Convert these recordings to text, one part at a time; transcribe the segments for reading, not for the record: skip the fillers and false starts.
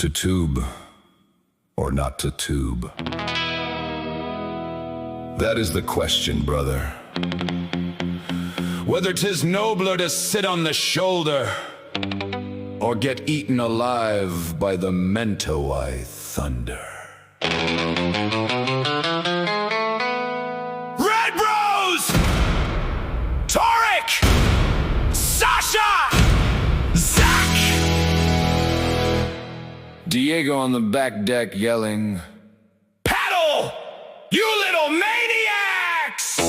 To tube or not to tube? That is the question, brother. Whether 'tis nobler to sit on the shoulder or get eaten alive by the Mentawai thunder. Red Bros! Torik! Sasha! Zach! Diego on the back deck yelling, "Paddle! You little maniacs!"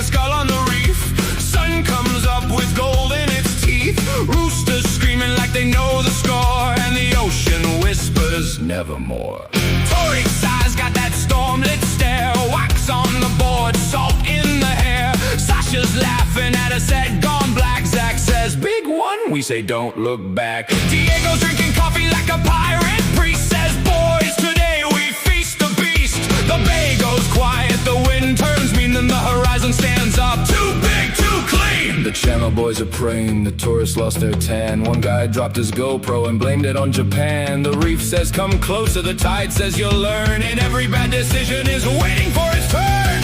Skull on the reef, sun comes up with gold in its teeth. Roosters screaming like they know the score, and the ocean whispers nevermore. Torik's eyes got that storm-lit stare, wax on the board, salt in the hair. Sasha's laughing at us, head gone black. Zach says, "Big one." We say, "Don't look back." Diego's drinking coffee like a pirate. Priest says, "Boys, today we feast the beast." The bay goes quiet, the wind turns mean, then the horizon stands up. Too big, too clean. The channel boys are praying, the tourists lost their tan. One guy dropped his GoPro and blamed it on Japan. The reef says, "Come closer." The tide says, "You'll learn." And every bad decision is waiting for its turn.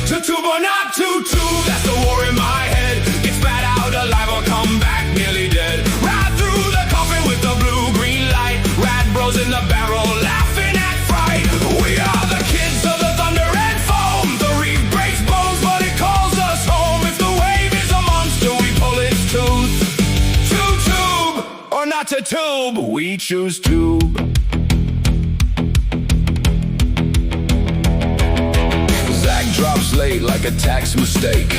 To tube or not to tube, that's the war in my head. Get spat out alive or come back nearly dead. Ride through the coffin with the blue-green light. Rad bros in the barrel laughing at fright. We are the kids of the thunder and foam. The reef breaks bones, but it calls us home. If the wave is a monster, we pull its tooth. To tube or not to tube, we choose tube. Zach drops late like a tax mistake.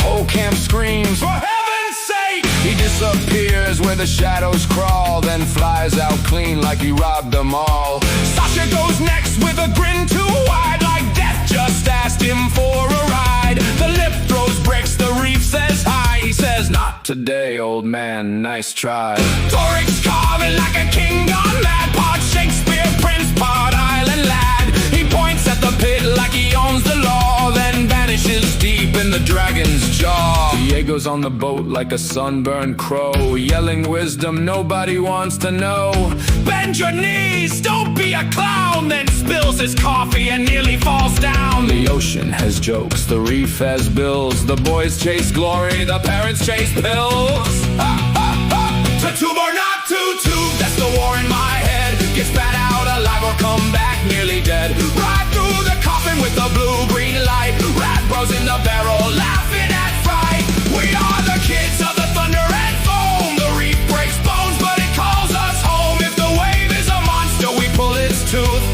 Whole camp screams, "For heaven's sake!" He disappears where the shadows crawl, then flies out clean like he robbed them all. Sasha goes next with a grin too wide, like death just asked him for a ride. The lip throws bricks, the reef says hi. He says, "Not today, old man, nice try." Torik's carving like a king gone mad. Part Shakespeare, Prince, part Island lad. He points at the pit like he owns the law, then vanishes deep in the dragon's jaw. Diego's on the boat like a sunburned crow, yelling wisdom nobody wants to know. "Bend your knees, don't be a clown," then spills his coffee and nearly falls down. The ocean has jokes, the reef has bills. The boys chase glory, the parents chase pills. Ha, ha, ha. To tube or not to tube, that's the war in my head. Get spat out alive or come back nearly dead. Ride through the coffin with the blue-green light. Rad bros in the barrel laughing at fright. We are the kids of the thunder and foam. The reef breaks bones, but it calls us home. If the wave is a monster, we pull its tooth.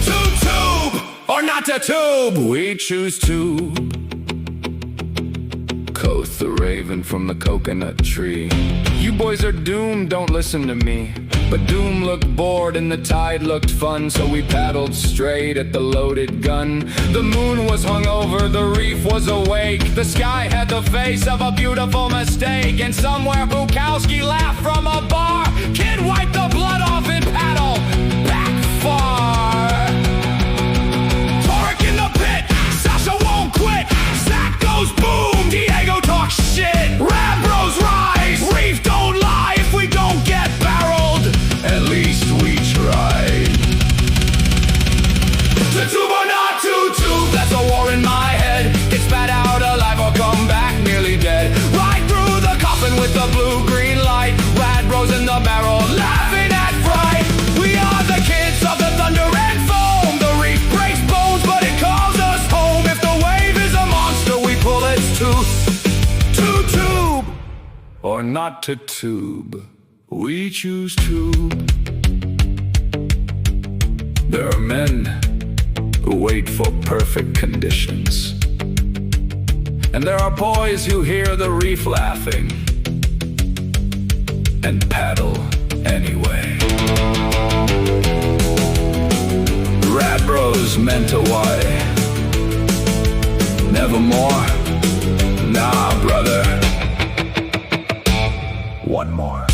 To tube or not to tube, we choose tube. Koth the raven from the coconut tree. "You boys are doomed, don't listen to me." But Doom looked bored and the tide looked fun, so we paddled straight at the loaded gun. The moon was hung over, the reef was awake. The sky had the face of a beautiful mistake. And somewhere Bukowski laughed from a bar. Kid, wipe the blood off and paddle back far. Torik in the pit, Sasha won't quit. Zach goes boom, Diego talks shit. Rad bros rise, reef don't lie. If we don't get barreled, at least we tried. To tube or not to tube, that's a war in my head. Get spat out alive or come back nearly dead. Ride through the coffin with the blue-green light. Rad bros in the barrel laughing at fright. We are the kids of the thunder and foam. The reef breaks bones, but it calls us home. If the wave is a monster, we pull its tooth. To tube or not to tube, we choose tube. There are men who wait for perfect conditions, and there are boys who hear the reef laughing and paddle anyway. Rad Bros Mentawai. Nevermore. Nah, brother. one more.